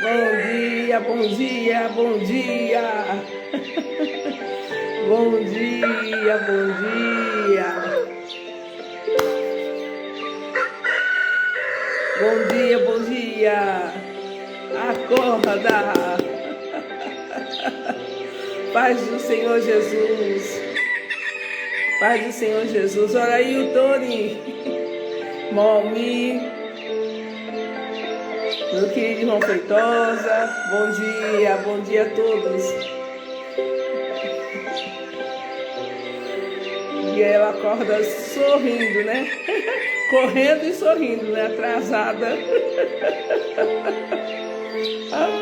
Bom dia, bom dia, bom dia. Bom dia, bom dia. Bom dia, bom dia. Acorda. Paz do Senhor Jesus. Paz do Senhor Jesus. Olha aí o Tony. Momi. Meu querido irmão Feitosa. Bom dia a todos. E ela acorda sorrindo, né? Correndo e sorrindo, né? Atrasada. Ai.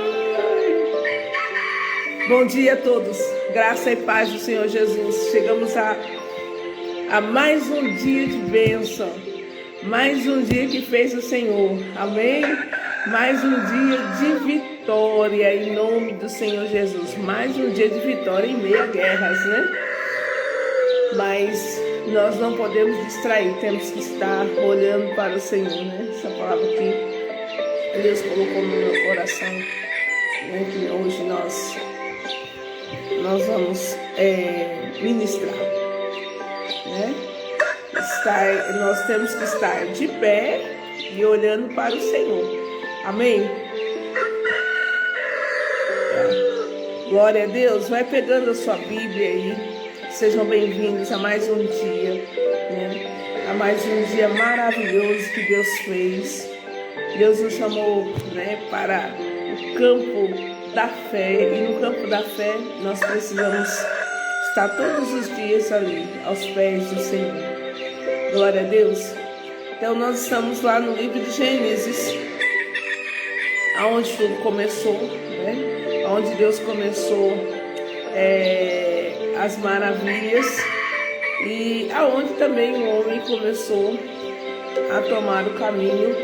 Bom dia a todos. Graça e paz do Senhor Jesus. Chegamos a mais um dia de bênção. Mais um dia que fez o Senhor. Amém? Mais um dia de vitória em nome do Senhor Jesus. Mais um dia de vitória em meio a guerras, né? Mas nós não podemos distrair, temos que estar olhando para o Senhor, né? Essa palavra que Deus colocou no meu coração, né? Que hoje nós vamos ministrar, né? Nós temos que estar de pé e olhando para o Senhor. Amém? Glória a Deus. Vai pegando a sua Bíblia aí. Sejam bem-vindos a mais um dia, né? A mais um dia maravilhoso que Deus fez. Deus nos chamou, né, para o campo da fé. E no campo da fé nós precisamos estar todos os dias ali, aos pés do Senhor. Glória a Deus. Então nós estamos lá no livro de Gênesis, aonde tudo começou, né? Onde Deus começou as maravilhas e aonde também o homem começou a tomar o caminho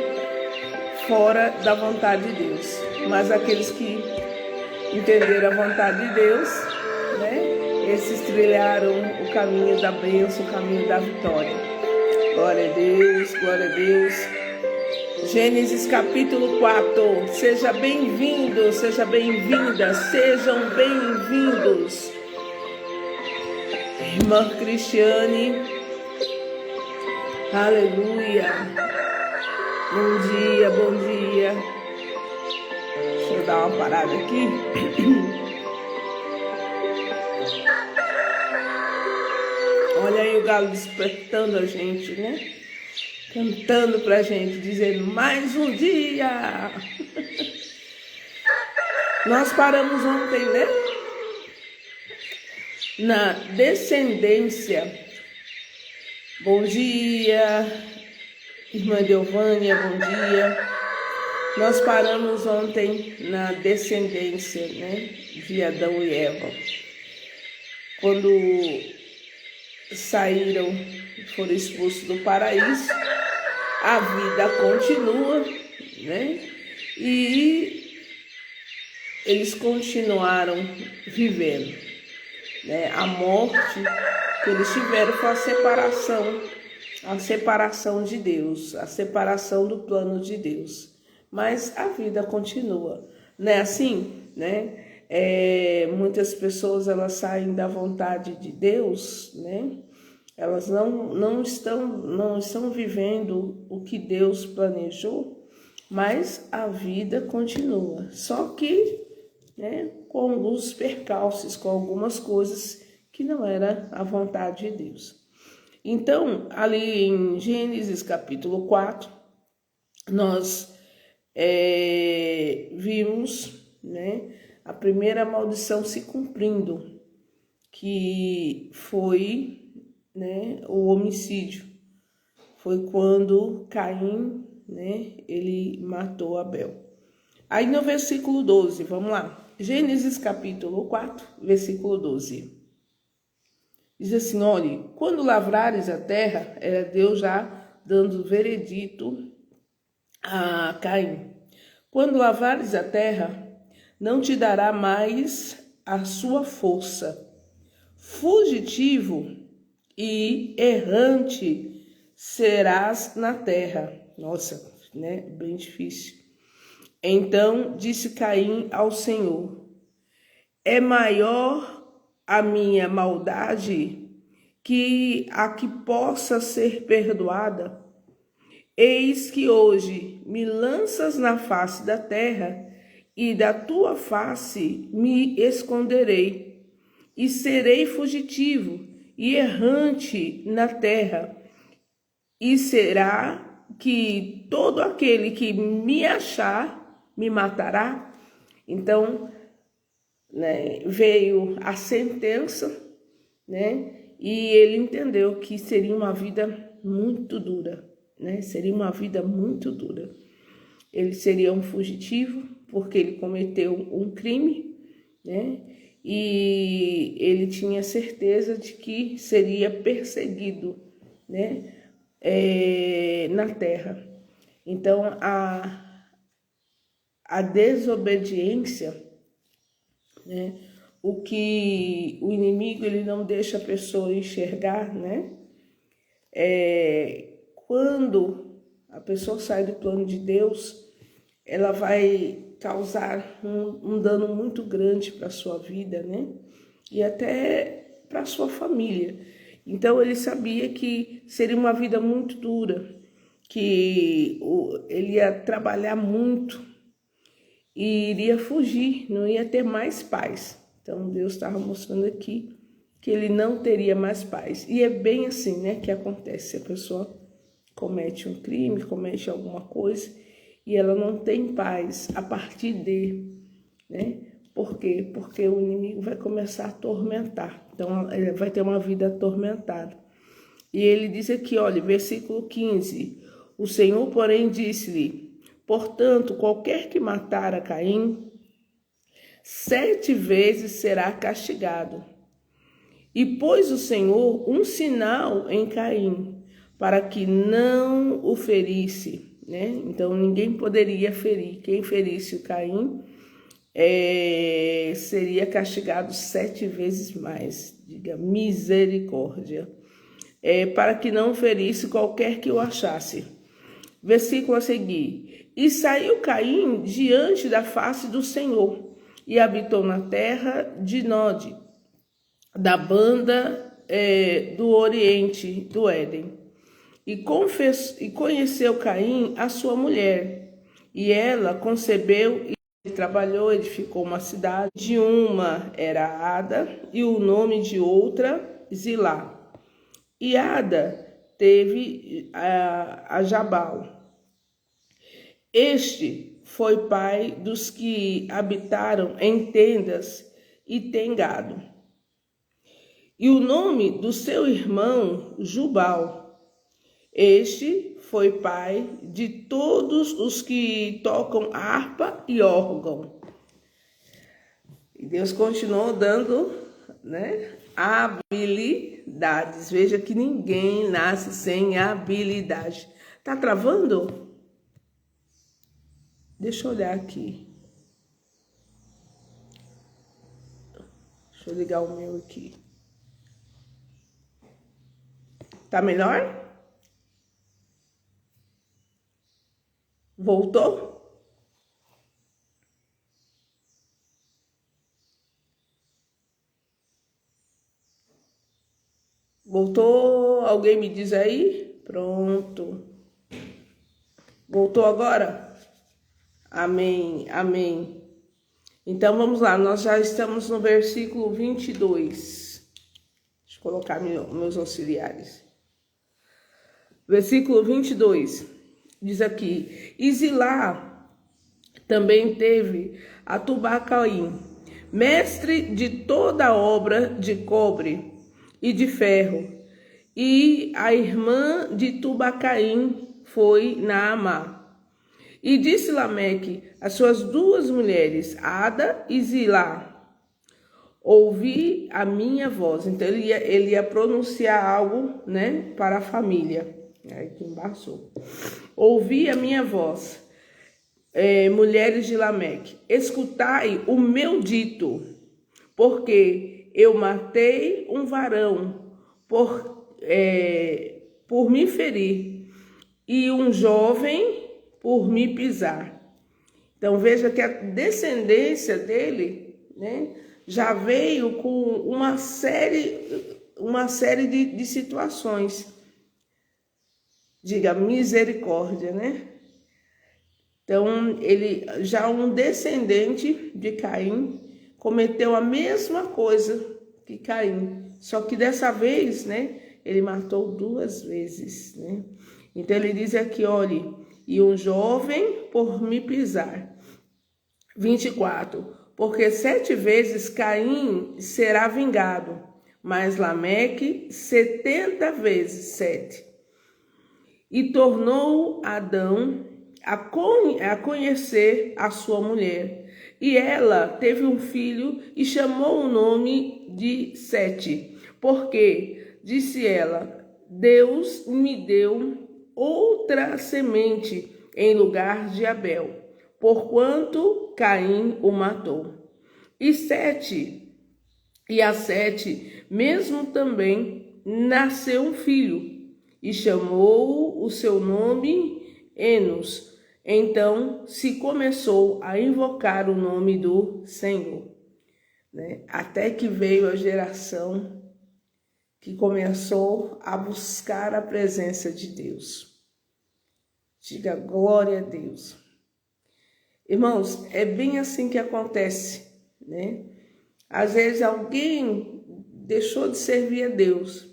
fora da vontade de Deus. Mas aqueles que entenderam a vontade de Deus, né? Esses trilharam o caminho da bênção, o caminho da vitória. Glória a Deus, glória a Deus. Gênesis capítulo 4, seja bem-vindo, seja bem-vinda, sejam bem-vindos. Irmã Cristiane, aleluia, bom dia, bom dia. Deixa eu dar uma parada aqui. Olha aí o galo despertando a gente, né? Cantando pra gente, dizendo mais um dia. Nós paramos ontem, né? Na descendência. Bom dia, irmã Deovânia, bom dia. Nós paramos ontem na descendência, né? De Adão e Eva. Quando saíram, foram expulsos do paraíso. A vida continua, né? E eles continuaram vivendo, né? A morte que eles tiveram foi a separação de Deus, a separação do plano de Deus. Mas a vida continua, não é assim, né? Muitas pessoas elas saem da vontade de Deus, né? Elas não estão vivendo o que Deus planejou, mas a vida continua. Só que, né, com alguns percalços, com algumas coisas que não era a vontade de Deus. Então, ali em Gênesis capítulo 4, nós vimos, né, a primeira maldição se cumprindo, que foi, né, o homicídio. Foi quando Caim, né, ele matou Abel. Aí no versículo 12, vamos lá. Gênesis capítulo 4, versículo 12. Diz assim, olhe, quando lavrares a terra, era Deus já dando veredito a Caim. Quando lavrares a terra, não te dará mais a sua força. Fugitivo e errante serás na terra. Nossa, né? Bem difícil. Então disse Caim ao Senhor: é maior a minha maldade que a que possa ser perdoada? Eis que hoje me lanças na face da terra, e da tua face me esconderei, e serei fugitivo e errante na terra. E será que todo aquele que me achar me matará? Então, né, veio a sentença, né? E ele entendeu que seria uma vida muito dura, né? Seria uma vida muito dura. Ele seria um fugitivo porque ele cometeu um crime, né? E ele tinha certeza de que seria perseguido, né? Na terra. Então, a desobediência, né? O que o inimigo ele não deixa a pessoa enxergar, né? Quando a pessoa sai do plano de Deus, ela vai causar um dano muito grande para a sua vida, né? E até para a sua família. Então ele sabia que seria uma vida muito dura, que ele ia trabalhar muito e iria fugir, não ia ter mais paz. Então Deus estava mostrando aqui que ele não teria mais paz. E é bem assim, né, que acontece. A pessoa comete um crime, comete alguma coisa e ela não tem paz a partir né? Por quê? Porque o inimigo vai começar a atormentar. Então, ele vai ter uma vida atormentada. E ele diz aqui, olha, versículo 15. O Senhor, porém, disse-lhe: portanto, qualquer que matar a Caim, 7 vezes será castigado. E pôs o Senhor um sinal em Caim, para que não o ferisse, né? Então, ninguém poderia ferir. Quem ferisse o Caim seria castigado 7 vezes mais. Diga, misericórdia. Para que não ferisse qualquer que o achasse. Versículo a seguir. E saiu Caim diante da face do Senhor, e habitou na terra de Nod, da banda do oriente do Éden. E conheceu Caim a sua mulher, e ela concebeu e trabalhou, edificou uma cidade. De uma era Ada, e o nome de outra Zilá. E Ada teve a Jabal. Este foi pai dos que habitaram em tendas e tem gado. E o nome do seu irmão Jubal. Este foi pai de todos os que tocam harpa e órgão. E Deus continuou dando, né, habilidades. Veja que ninguém nasce sem habilidade. Tá travando? Deixa eu olhar aqui. Deixa eu ligar o meu aqui. Tá melhor? Voltou? Voltou? Alguém me diz aí? Pronto. Voltou agora? Amém, amém. Então vamos lá, nós já estamos no versículo 22. Deixa eu colocar meus auxiliares. Versículo 22, diz aqui: e Zilá também teve a Tubacaim, mestre de toda obra de cobre e de ferro, e a irmã de Tubacaim foi Naamá. E disse Lameque às suas 2 mulheres, Ada e Zilá: ouvi a minha voz. Então ele ia pronunciar algo, né, para a família. Aí que embaçou. Ouvi a minha voz, mulheres de Lameque, escutai o meu dito, porque eu matei um varão por me ferir, e um jovem por me pisar. Então veja que a descendência dele, né, já veio com uma série de situações. Diga misericórdia, né? Então, ele já um descendente de Caim cometeu a mesma coisa que Caim, só que dessa vez, né, ele matou 2 vezes, né? Então ele diz aqui, olhe, e um jovem por me pisar. 24, porque 7 vezes Caim será vingado, mas Lameque 70 vezes 7. E tornou Adão a conhecer a sua mulher. E ela teve um filho e chamou o nome de Sete, porque, disse ela, Deus me deu outra semente em lugar de Abel, porquanto Caim o matou. E a Sete, mesmo também, nasceu um filho, e chamou o seu nome Enos. Então se começou a invocar o nome do Senhor, né? Até que veio a geração que começou a buscar a presença de Deus. Diga glória a Deus. Irmãos, é bem assim que acontece, né? Às vezes alguém deixou de servir a Deus,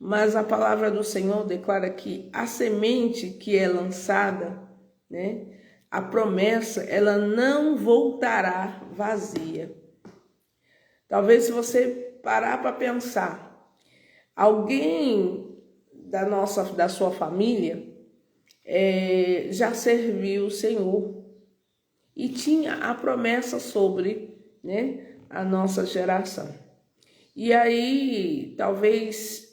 mas a palavra do Senhor declara que a semente que é lançada, né, a promessa, ela não voltará vazia. Talvez se você parar para pensar, alguém da sua família já serviu o Senhor e tinha a promessa sobre, né, a nossa geração. E aí, talvez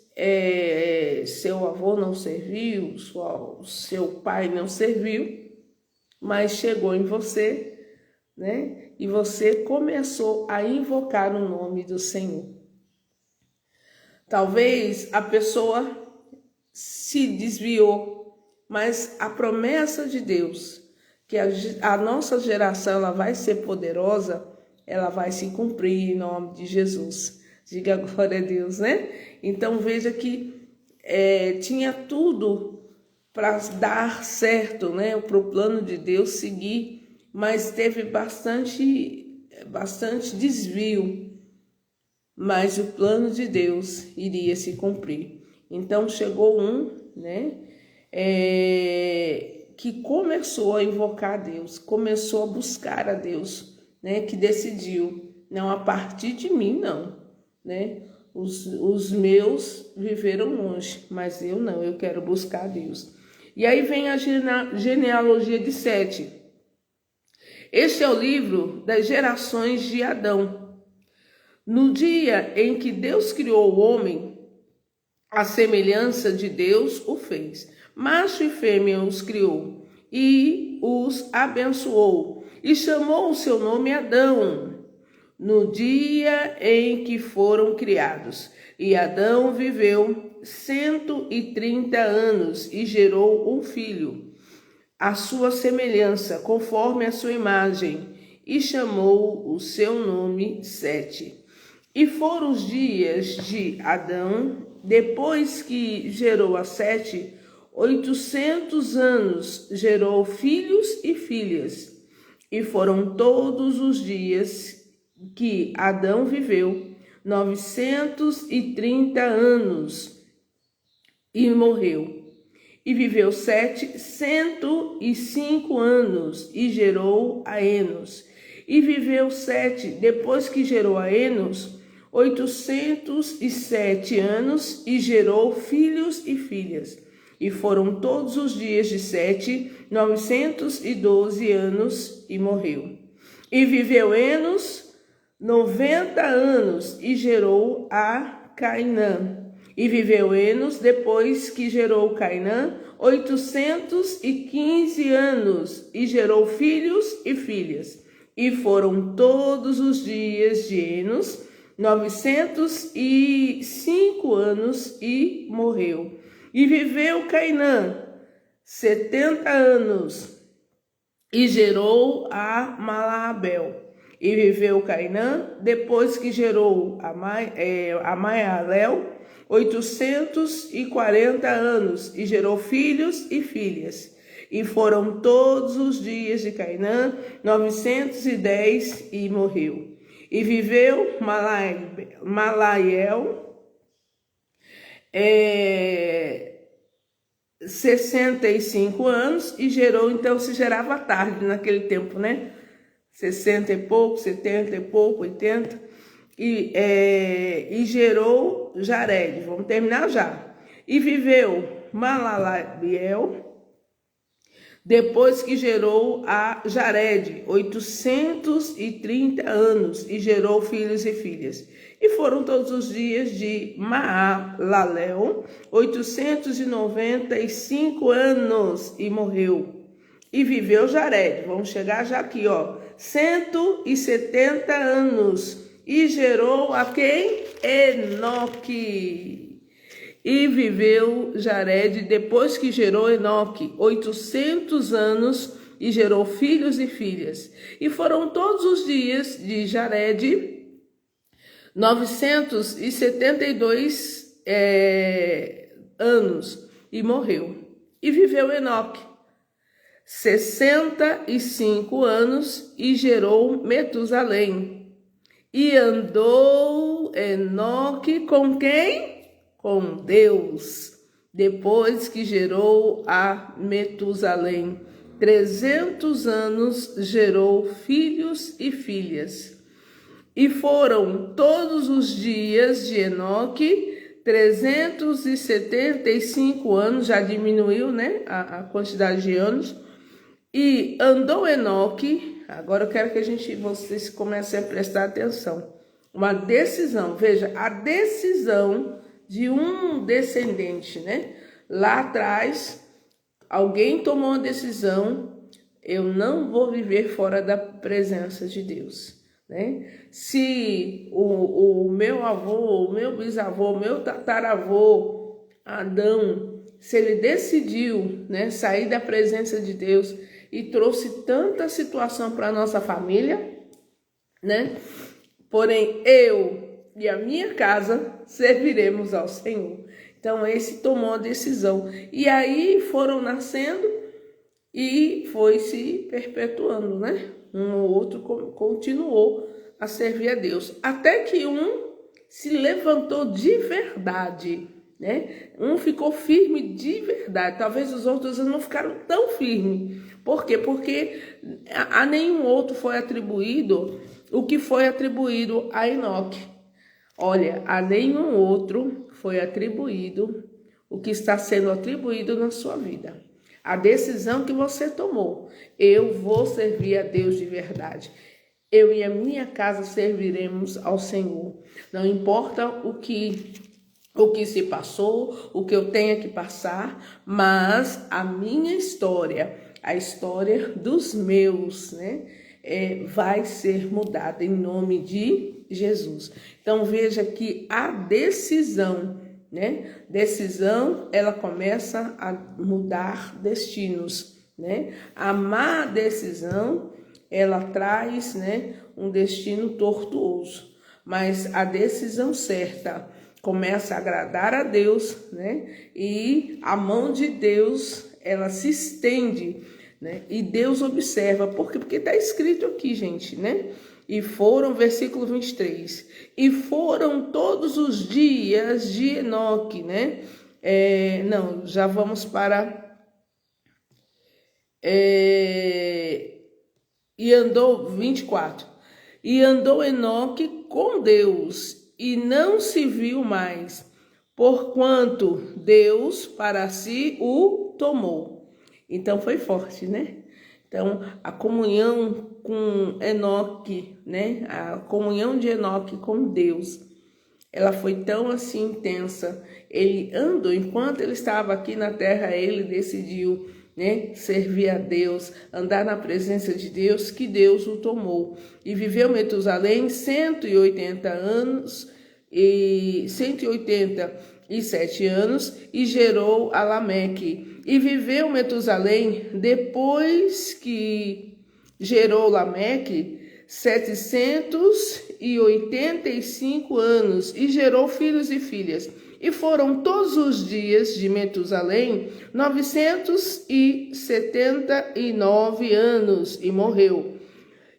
seu avô não serviu, seu pai não serviu, mas chegou em você, né? E você começou a invocar o nome do Senhor. Talvez a pessoa se desviou, mas a promessa de Deus, que a nossa geração ela vai ser poderosa, ela vai se cumprir em nome de Jesus. Diga glória a Deus, né? Então veja que tinha tudo para dar certo, né? Para o plano de Deus seguir, mas teve bastante desvio, mas o plano de Deus iria se cumprir. Então chegou né? Que começou a invocar a Deus, começou a buscar a Deus, né? Que decidiu, não a partir de mim, não, né? Os meus viveram longe, mas eu não, eu quero buscar a Deus. E aí vem a genealogia de Sete. Este é o livro das gerações de Adão. No dia em que Deus criou o homem, a semelhança de Deus o fez. Macho e fêmea os criou e os abençoou. E chamou o seu nome Adão, no dia em que foram criados. E Adão viveu 130 anos e gerou um filho, à sua semelhança, conforme a sua imagem, e chamou o seu nome Sete. E foram os dias de Adão, depois que gerou a Sete, 800 anos, gerou filhos e filhas. E foram todos os dias que Adão viveu, 930 anos, e morreu. E viveu 105 anos, e gerou a Enos. E viveu 7, depois que gerou a Enos, 807 anos, e gerou filhos e filhas. E foram todos os dias de Sete, 912 anos, e morreu. E viveu Enos 90 anos, e gerou a Cainã. E viveu Enos, depois que gerou Cainã, 815 anos, e gerou filhos e filhas. E foram todos os dias de Enos 905 anos, e morreu. E viveu Cainã 70 anos, e gerou a Malaabel. E viveu Cainã, depois que gerou a Mahalalel, 840 anos, e gerou filhos e filhas. E foram todos os dias de Cainã 910 e morreu. E viveu Malaiel 65 anos e gerou, então se gerava tarde naquele tempo, né? 60 e pouco, 70 e pouco, 80. E gerou Jared, vamos terminar já. E viveu Malalabiel, depois que gerou a Jared, 830 anos, e gerou filhos e filhas. E foram todos os dias de Maalalel, 895 anos, e morreu. E viveu Jared, vamos chegar já aqui, 170 anos, e gerou a quem? Enoque. E viveu Jared, depois que gerou Enoque, 800 anos, e gerou filhos e filhas. E foram todos os dias de Jared 972 anos, e morreu. E viveu Enoque 65 anos, e gerou Metusalém. E andou Enoque com quem? Com Deus, depois que gerou a Metusalém. 300 anos gerou filhos e filhas. E foram todos os dias de Enoque 375 anos, já diminuiu, né, a quantidade de anos. E andou Enoque, agora eu quero que vocês comecem a prestar atenção. Uma decisão, veja, a decisão de um descendente, né? Lá atrás, alguém tomou uma decisão: eu não vou viver fora da presença de Deus, né? Se o meu avô, o meu bisavô, o meu tataravô, Adão, se ele decidiu, né, sair da presença de Deus e trouxe tanta situação para a nossa família, né? Porém, eu e a minha casa serviremos ao Senhor. Então, esse tomou a decisão. E aí foram nascendo e foi se perpetuando, né? Um ou outro continuou a servir a Deus. Até que um se levantou de verdade, né? Um ficou firme de verdade. Talvez os outros não ficaram tão firmes. Por quê? Porque a nenhum outro foi atribuído o que foi atribuído a Enoque. Olha, a nenhum outro foi atribuído o que está sendo atribuído na sua vida. A decisão que você tomou: eu vou servir a Deus de verdade. Eu e a minha casa serviremos ao Senhor. Não importa o que se passou, o que eu tenha que passar, mas a minha história, a história dos meus, né, vai ser mudada em nome de Jesus. Então veja que a decisão, né? Decisão, ela começa a mudar destinos, né? A má decisão, ela traz, né, um destino tortuoso, mas a decisão certa começa a agradar a Deus, né? E a mão de Deus, ela se estende, né? E Deus observa, porque está escrito aqui, gente, né? E foram, versículo 23, e foram todos os dias de Enoque, né? Não, já vamos para... e andou, 24, e andou Enoque com Deus, e não se viu mais, porquanto Deus para si o tomou. Então foi forte, né? Então, a comunhão com Enoque, né? A comunhão de Enoque com Deus, ela foi tão assim intensa. Ele andou, enquanto ele estava aqui na terra, ele decidiu, né, servir a Deus, andar na presença de Deus, que Deus o tomou. E viveu Metusalém 180 anos, e 187 anos, e gerou a Lameque. E viveu Metusalém, depois que gerou Lameque, 785 anos, e gerou filhos e filhas. E foram todos os dias de Metusalém 979 anos, e morreu.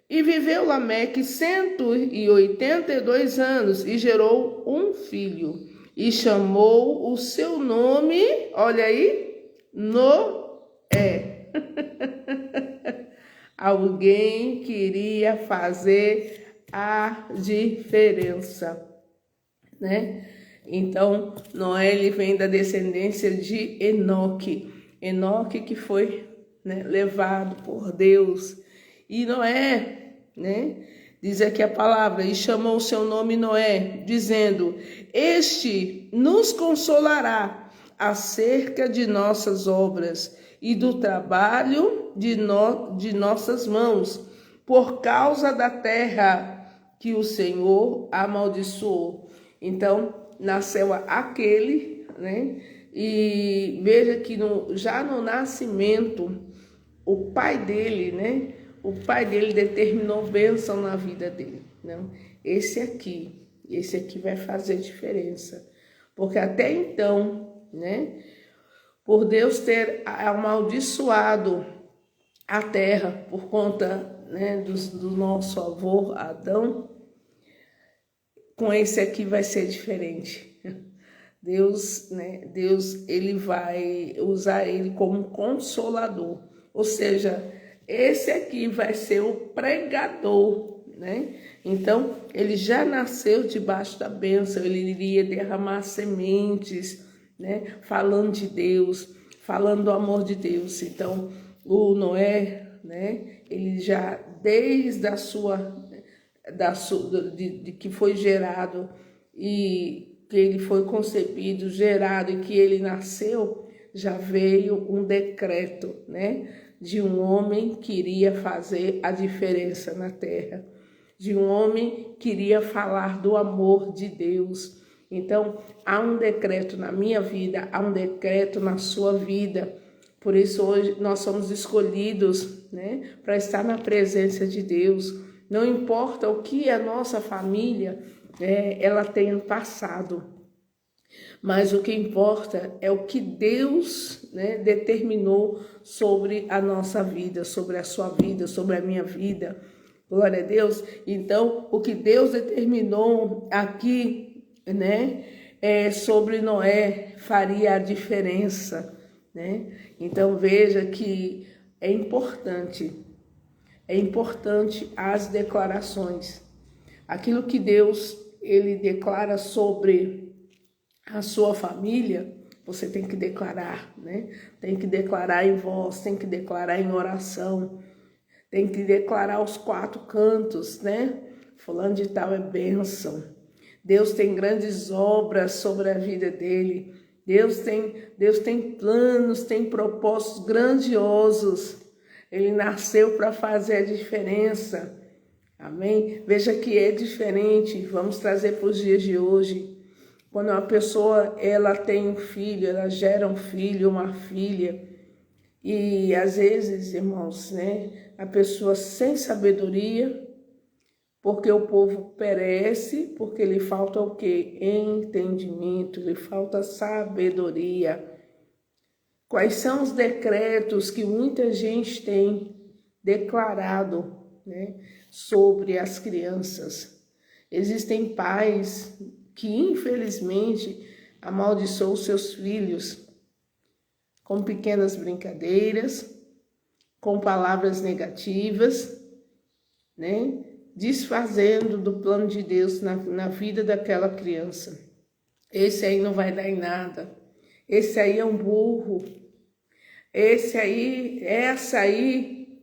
E viveu Lameque 182 anos, e gerou um filho. E chamou o seu nome, olha aí, Noé. Alguém queria fazer a diferença, né? Então, Noé, ele vem da descendência de Enoque. Enoque que foi, né, levado por Deus. E Noé, né, diz aqui a palavra, e chamou o seu nome Noé, dizendo: este nos consolará acerca de nossas obras e do trabalho de nossas mãos, por causa da terra que o Senhor amaldiçoou. Então, nasceu aquele, né? E veja que já no nascimento, o pai dele, né? O pai dele determinou bênção na vida dele. Não? Esse aqui vai fazer diferença. Porque até então, né? Por Deus ter amaldiçoado a terra por conta, né, do nosso avô Adão, com esse aqui vai ser diferente. Deus, né, Deus, ele vai usar ele como consolador. Ou seja, esse aqui vai ser o pregador, né? Então, ele já nasceu debaixo da bênção, ele iria derramar sementes, né? Falando de Deus, falando do amor de Deus. Então, o Noé, né? Ele já, desde a de que foi gerado e que ele foi concebido, gerado e que ele nasceu, já veio um decreto, né? De um homem que iria fazer a diferença na terra, de um homem que iria falar do amor de Deus. Então, há um decreto na minha vida, há um decreto na sua vida. Por isso, hoje, nós somos escolhidos, né, para estar na presença de Deus. Não importa o que a nossa família ela tenha passado, mas o que importa é o que Deus, né, determinou sobre a nossa vida, sobre a sua vida, sobre a minha vida. Glória a Deus. Então, o que Deus determinou aqui, né, sobre Noé faria a diferença, né? Então, veja que é importante as declarações. Aquilo que Deus, ele declara sobre a sua família, você tem que declarar, né? Tem que declarar em voz, tem que declarar em oração, tem que declarar os 4 cantos, né? Fulano de tal é bênção. Deus tem grandes obras sobre a vida dele. Deus tem planos, tem propósitos grandiosos. Ele nasceu para fazer a diferença. Amém? Veja que é diferente. Vamos trazer para os dias de hoje. Quando uma pessoa ela tem um filho, ela gera um filho, uma filha. E às vezes, irmãos, né, a pessoa sem sabedoria, porque o povo perece, porque lhe falta o quê? Entendimento, lhe falta sabedoria. Quais são os decretos que muita gente tem declarado, né, sobre as crianças? Existem pais que, infelizmente, amaldiçoam seus filhos com pequenas brincadeiras, com palavras negativas, né? Desfazendo do plano de Deus na vida daquela criança. Esse aí não vai dar em nada. Esse aí é um burro. Essa aí,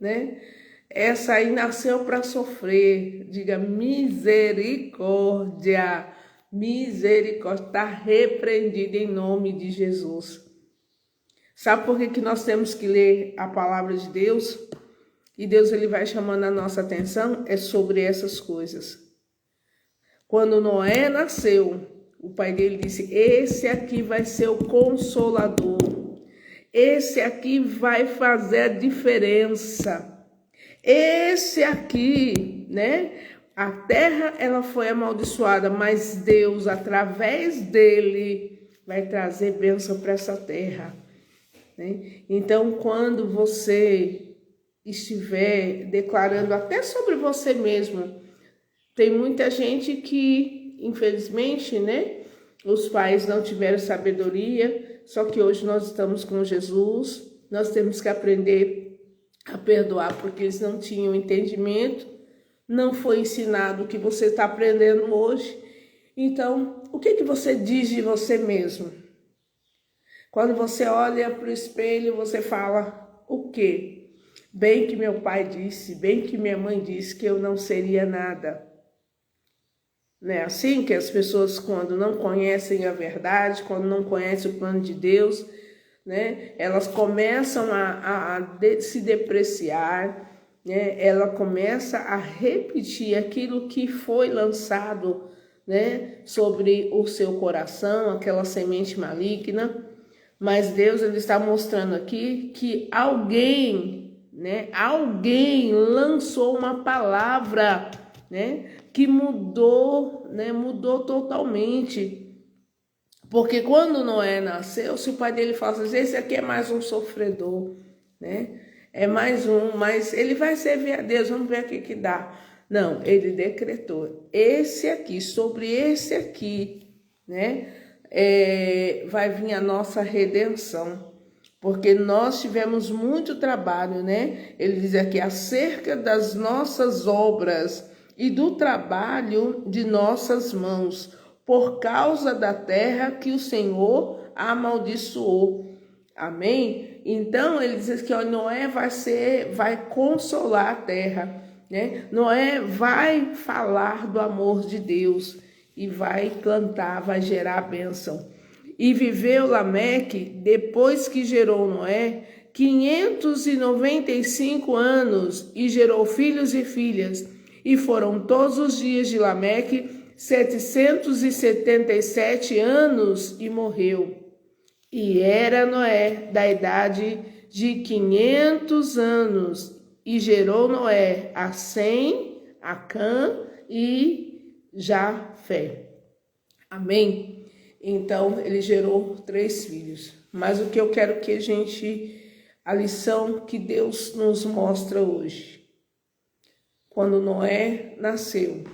né? Essa aí nasceu para sofrer. Diga misericórdia. Misericórdia. Está repreendida em nome de Jesus. Sabe por que nós temos que ler a palavra de Deus? E Deus ele vai chamando a nossa atenção é sobre essas coisas. Quando Noé nasceu, o pai dele disse: esse aqui vai ser o consolador. Esse aqui vai fazer a diferença. Esse aqui, né? A terra, ela foi amaldiçoada, mas Deus, através dele, vai trazer bênção para essa terra, né? Então, quando você estiver declarando até sobre você mesmo, tem muita gente que, infelizmente, né? Os pais não tiveram sabedoria, só que hoje nós estamos com Jesus, nós temos que aprender a perdoar, porque eles não tinham entendimento, não foi ensinado o que você está aprendendo hoje. Então, o que você diz de você mesmo? Quando você olha para o espelho, você fala o quê? Bem que meu pai disse, bem que minha mãe disse que eu não seria nada. Não é assim que as pessoas, quando não conhecem a verdade, quando não conhecem o plano de Deus, né, elas começam a se depreciar, né, ela começa a repetir aquilo que foi lançado, né, sobre o seu coração, aquela semente maligna. Mas Deus, ele está mostrando aqui que alguém, né, alguém lançou uma palavra, né, que mudou, né, mudou totalmente. Porque quando Noé nasceu, se o pai dele fala assim, esse aqui é mais um sofredor, né? É mais um, mas ele vai servir a Deus, vamos ver o que dá. Não, ele decretou, esse aqui, sobre esse aqui, né? Vai vir a nossa redenção. Porque nós tivemos muito trabalho, né? Ele diz aqui, acerca das nossas obras e do trabalho de nossas mãos, por causa da terra que o Senhor amaldiçoou. Amém? Então, ele diz que ó, Noé vai consolar a terra, né? Noé vai falar do amor de Deus e vai plantar, vai gerar a bênção. E viveu Lameque, depois que gerou Noé, 595 anos e gerou filhos e filhas. E foram todos os dias de Lameque 777 anos e morreu. E era Noé da idade de 500 anos e gerou Noé a Sem, a Cã e Jafé. Amém? Então ele gerou 3 filhos. Mas o que eu quero que a lição que Deus nos mostra hoje. Quando Noé nasceu,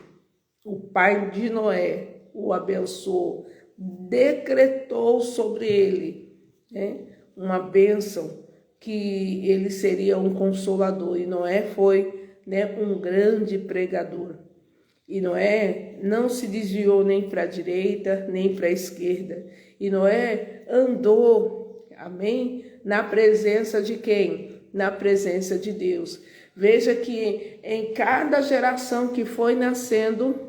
o pai de Noé o abençoou, decretou sobre ele, né, uma bênção, que ele seria um consolador. E Noé foi, né, um grande pregador. E Noé não se desviou nem para a direita, nem para a esquerda. E Noé andou, amém, na presença de quem? Na presença de Deus. Veja que em cada geração que foi nascendo,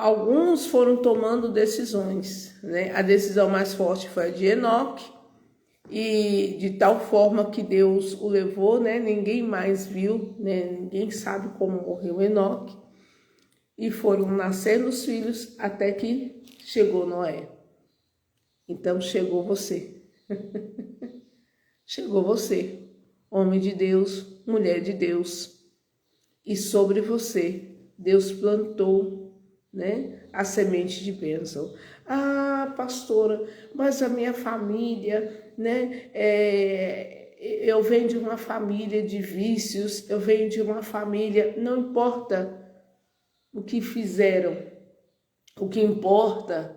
alguns foram tomando decisões, né? A decisão mais forte foi a de Enoque, e de tal forma que Deus o levou, né? Ninguém mais viu, né? Ninguém sabe como morreu Enoque. E foram nascendo os filhos até que chegou Noé. Então chegou você. Chegou você, homem de Deus, mulher de Deus. E sobre você, Deus plantou, né, a semente de bênção. Ah, pastora, mas a minha família, né, eu venho de uma família de vícios, eu venho de uma família, não importa o que fizeram, o que importa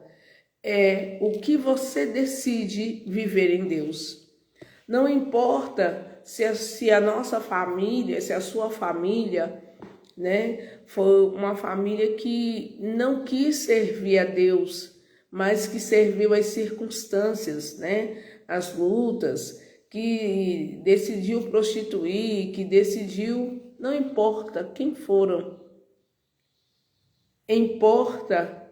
é o que você decide viver em Deus. Não importa se a nossa família, se a sua família, né, foi uma família que não quis servir a Deus, mas que serviu às circunstâncias, né, as lutas, que decidiu prostituir, que decidiu, não importa quem foram, importa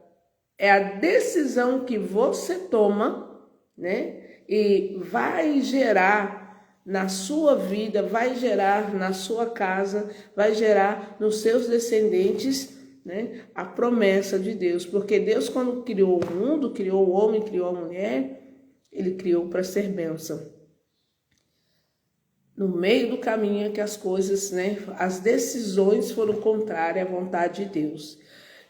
é a decisão que você toma, né, e vai gerar na sua vida, vai gerar na sua casa, vai gerar nos seus descendentes, né, a promessa de Deus. Porque Deus, quando criou o mundo, criou o homem, criou a mulher, Ele criou para ser bênção. No meio do caminho é que as coisas, né, as decisões foram contrárias à vontade de Deus.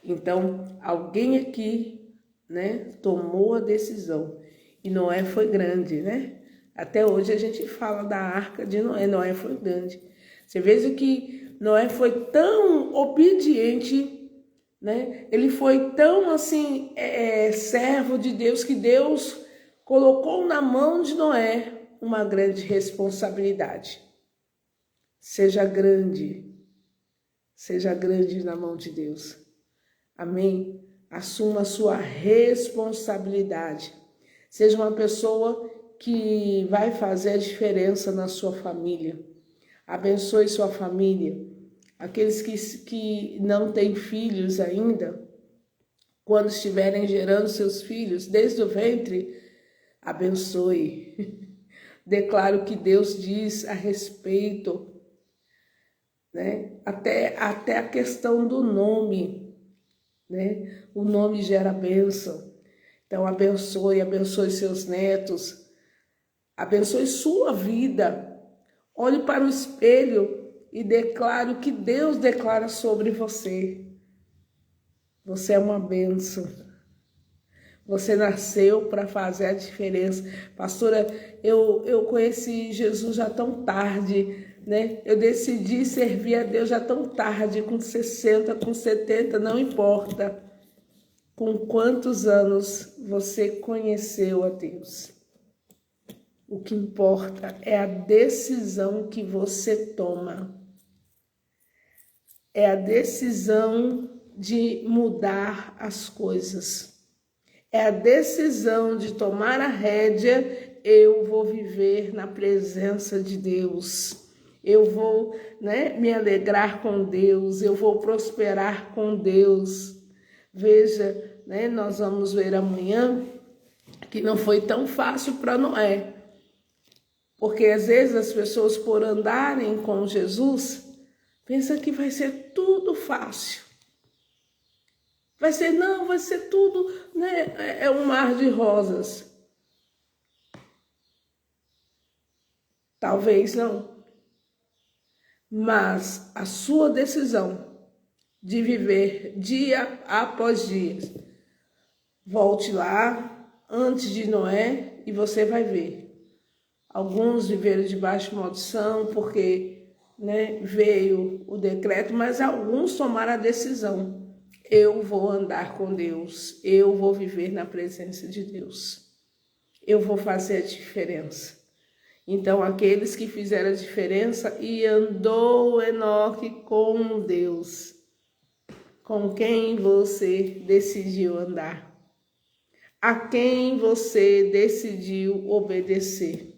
Então, alguém aqui, né, tomou a decisão. E Noé foi grande, né? Até hoje a gente fala da arca de Noé. Noé foi grande. Você veja que Noé foi tão obediente, né? Ele foi tão, assim, servo de Deus, que Deus colocou na mão de Noé uma grande responsabilidade. Seja grande na mão de Deus. Amém? Assuma a sua responsabilidade. Seja uma pessoa que vai fazer a diferença na sua família. Abençoe sua família. Aqueles que não têm filhos ainda, quando estiverem gerando seus filhos desde o ventre, abençoe. Declaro que Deus diz a respeito, né? Até a questão do nome, né? O nome gera bênção. Então abençoe seus netos, abençoe sua vida. Olhe para o espelho e declare o que Deus declara sobre você. Você é uma bênção. Você nasceu para fazer a diferença. Pastora, eu conheci Jesus já tão tarde, né? Eu decidi servir a Deus já tão tarde, com 60, com 70, não importa com quantos anos você conheceu a Deus. O que importa é a decisão que você toma. É a decisão de mudar as coisas. É a decisão de tomar a rédea. Eu vou viver na presença de Deus. Eu vou, né, me alegrar com Deus. Eu vou prosperar com Deus. Veja, né, nós vamos ver amanhã que não foi tão fácil para Noé. Porque às vezes as pessoas, por andarem com Jesus, pensam que vai ser tudo fácil. Vai ser tudo, né? É um mar de rosas. Talvez não. Mas a sua decisão de viver dia após dia. Volte lá antes de Noé e você vai ver. Alguns viveram debaixo de maldição porque, né, veio o decreto, mas alguns tomaram a decisão. Eu vou andar com Deus, eu vou viver na presença de Deus, eu vou fazer a diferença. Então, aqueles que fizeram a diferença, e andou Enoque com Deus. Com quem você decidiu andar? A quem você decidiu obedecer?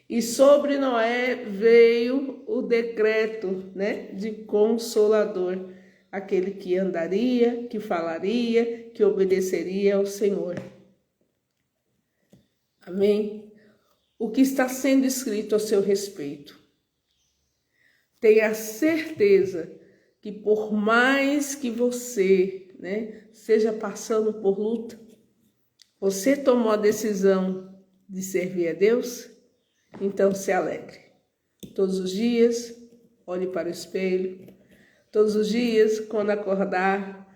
E sobre Noé veio o decreto, né, de Consolador. Aquele que andaria, que falaria, que obedeceria ao Senhor. Amém? O que está sendo escrito a seu respeito? Tenha certeza que por mais que você, né, seja passando por luta, você tomou a decisão de servir a Deus, então se alegre. Todos os dias, olhe para o espelho. Todos os dias, quando acordar,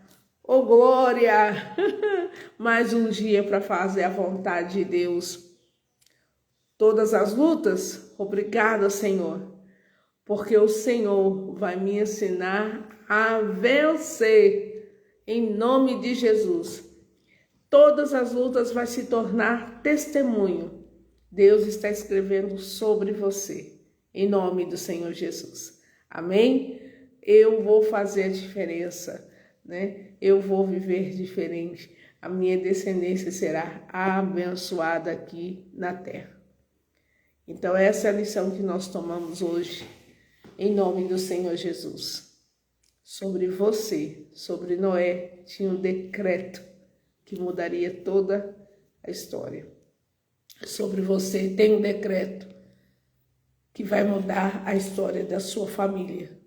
oh glória! Mais um dia para fazer a vontade de Deus. Todas as lutas, obrigada, Senhor, porque o Senhor vai me ensinar a vencer, em nome de Jesus. Todas as lutas vai se tornar testemunho. Deus está escrevendo sobre você, em nome do Senhor Jesus. Amém? Eu vou fazer a diferença, né? Eu vou viver diferente. A minha descendência será abençoada aqui na terra. Então, essa é a lição que nós tomamos hoje, em nome do Senhor Jesus. Sobre você, sobre Noé, tinha um decreto que mudaria toda a história. Sobre você tem um decreto que vai mudar a história da sua família.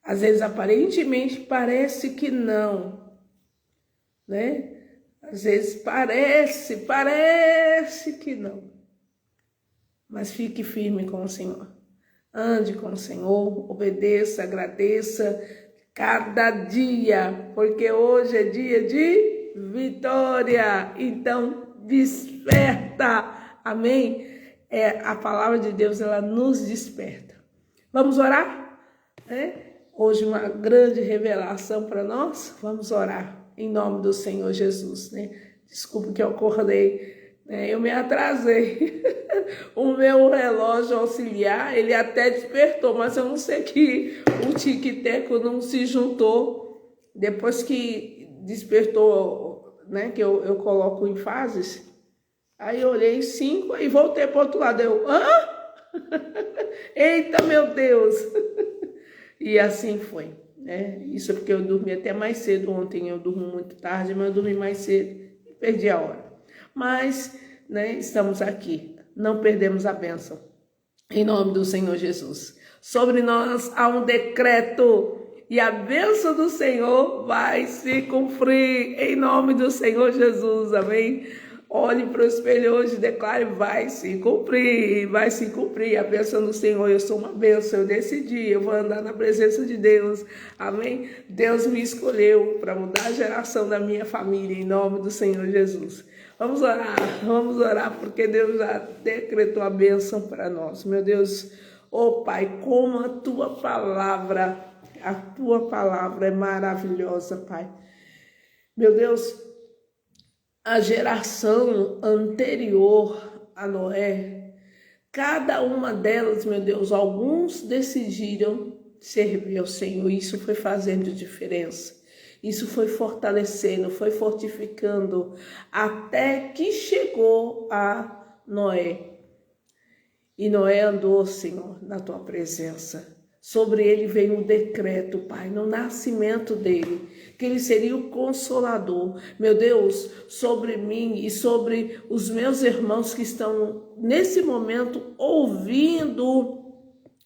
Às vezes, aparentemente, parece que não, né? Às vezes parece que não. Mas fique firme com o Senhor. Ande com o Senhor, obedeça, agradeça cada dia, porque hoje é dia de vitória. Então, desperta. Amém? A palavra de Deus, ela nos desperta. Vamos orar? Hoje uma grande revelação para nós. Vamos orar em nome do Senhor Jesus. Desculpe que eu acordei. Eu me atrasei. O meu relógio auxiliar, ele até despertou, mas eu não sei que o tic-teco não se juntou. Depois que despertou, que eu coloco em fases, aí eu olhei 5 e voltei para o outro lado. Eita, meu Deus! E assim foi. Isso é porque eu dormi até mais cedo ontem. Eu durmo muito tarde, mas eu dormi mais cedo e perdi a hora. Mas, estamos aqui, não perdemos a bênção, em nome do Senhor Jesus. Sobre nós há um decreto e a bênção do Senhor vai se cumprir, em nome do Senhor Jesus, amém? Olhe para o espelho hoje e declare, vai se cumprir, a bênção do Senhor. Eu sou uma bênção, eu decidi, eu vou andar na presença de Deus, amém? Deus me escolheu para mudar a geração da minha família, em nome do Senhor Jesus. Vamos orar, porque Deus já decretou a bênção para nós. Meu Deus, Pai, como a tua palavra é maravilhosa, Pai. Meu Deus, a geração anterior a Noé, cada uma delas, meu Deus, alguns decidiram servir ao Senhor. Isso foi fazendo diferença. Isso foi fortalecendo, foi fortificando, até que chegou a Noé. E Noé andou, Senhor, na tua presença. Sobre ele veio um decreto, Pai, no nascimento dele, que ele seria o consolador. Meu Deus, sobre mim e sobre os meus irmãos que estão nesse momento ouvindo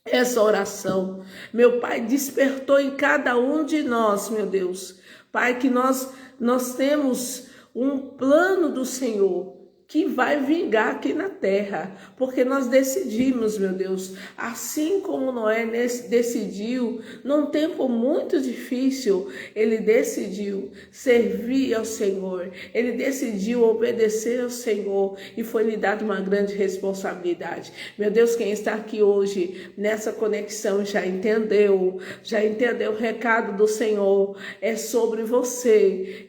essa oração. Meu Pai, despertou em cada um de nós, meu Deus. Pai, que nós temos um plano do Senhor que vai vingar aqui na terra, porque nós decidimos, meu Deus, assim como Noé decidiu, num tempo muito difícil, ele decidiu servir ao Senhor, ele decidiu obedecer ao Senhor e foi lhe dada uma grande responsabilidade. Meu Deus, quem está aqui hoje nessa conexão já entendeu o recado do Senhor, é sobre você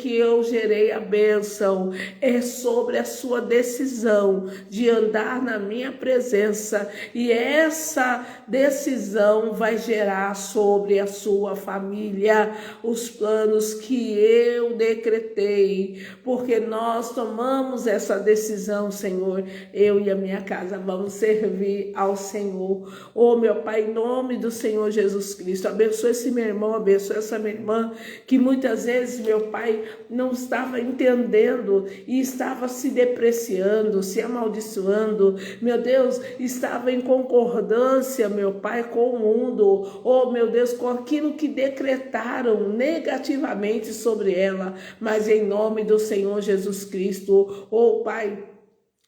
que eu gerei a bênção. É sobre a sua decisão de andar na minha presença, e essa decisão vai gerar sobre a sua família os planos que eu decretei, porque nós tomamos essa decisão, Senhor. Eu e a minha casa vamos servir ao Senhor. Meu Pai, em nome do Senhor Jesus Cristo, abençoe esse meu irmão, abençoe essa minha irmã, que muitas vezes, meu Pai, não estava entendendo e estava se depreciando, se amaldiçoando, meu Deus, estava em concordância, meu Pai, com o mundo, meu Deus, com aquilo que decretaram negativamente sobre ela, mas em nome do Senhor Jesus Cristo, Pai,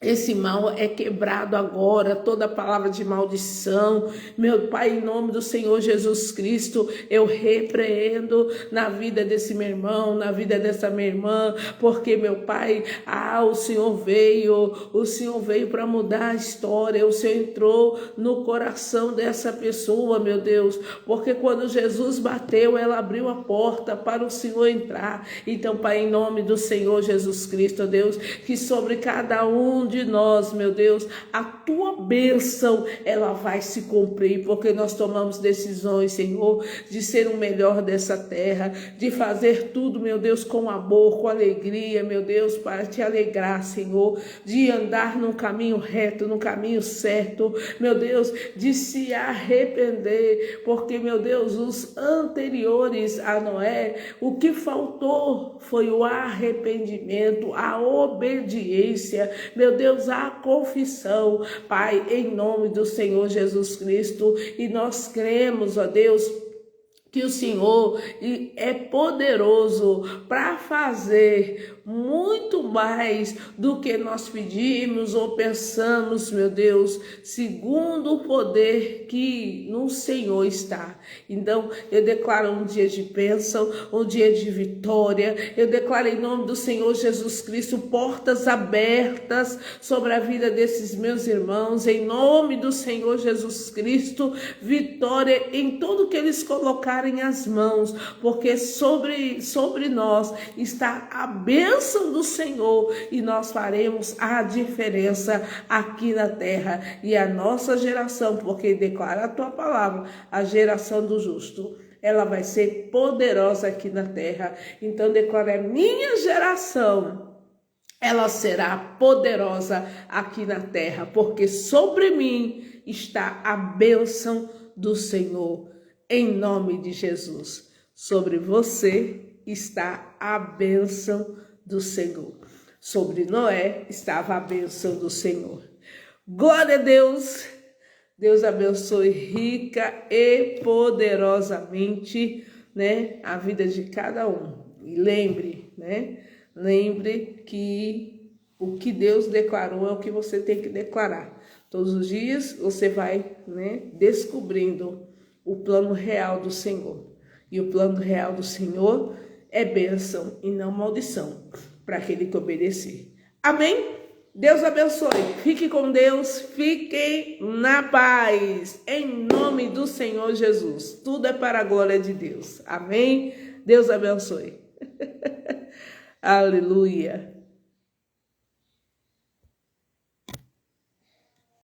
esse mal é quebrado agora, toda palavra de maldição, meu Pai, em nome do Senhor Jesus Cristo, eu repreendo na vida desse meu irmão, na vida dessa minha irmã, porque, meu Pai, o Senhor veio para mudar a história, o Senhor entrou no coração dessa pessoa, meu Deus, porque quando Jesus bateu, ela abriu a porta para o Senhor entrar. Então, Pai, em nome do Senhor Jesus Cristo, Deus, que sobre cada um de nós, meu Deus, a tua bênção, ela vai se cumprir, porque nós tomamos decisões, Senhor, de ser o melhor dessa terra, de fazer tudo, meu Deus, com amor, com alegria, meu Deus, para te alegrar, Senhor, de andar num caminho reto, num caminho certo, meu Deus, de se arrepender, porque, meu Deus, os anteriores a Noé, o que faltou foi o arrependimento, a obediência, meu Deus, a confissão, Pai, em nome do Senhor Jesus Cristo, e nós cremos, ó Deus, que o Senhor é poderoso para fazer muito mais do que nós pedimos ou pensamos, meu Deus, segundo o poder que no Senhor está. Então, eu declaro um dia de bênção, um dia de vitória. Eu declaro em nome do Senhor Jesus Cristo portas abertas sobre a vida desses meus irmãos. Em nome do Senhor Jesus Cristo, vitória em tudo que eles colocarem as mãos, porque sobre nós está a bênção do Senhor e nós faremos a diferença aqui na terra. E a nossa geração, porque declara a tua palavra, a geração do justo, ela vai ser poderosa aqui na terra. Então declara: minha geração, ela será poderosa aqui na terra, porque sobre mim está a bênção do Senhor. Em nome de Jesus, sobre você está a bênção do Senhor. Sobre Noé estava a bênção do Senhor. Glória a Deus. Deus abençoe rica e poderosamente, né, a vida de cada um. E lembre, né? Lembre que o que Deus declarou é o que você tem que declarar. Todos os dias você vai, né, descobrindo o plano real do Senhor. E o plano real do Senhor é bênção e não maldição para aquele que obedecer. Amém? Deus abençoe. Fique com Deus. Fiquem na paz. Em nome do Senhor Jesus. Tudo é para a glória de Deus. Amém? Deus abençoe. Aleluia.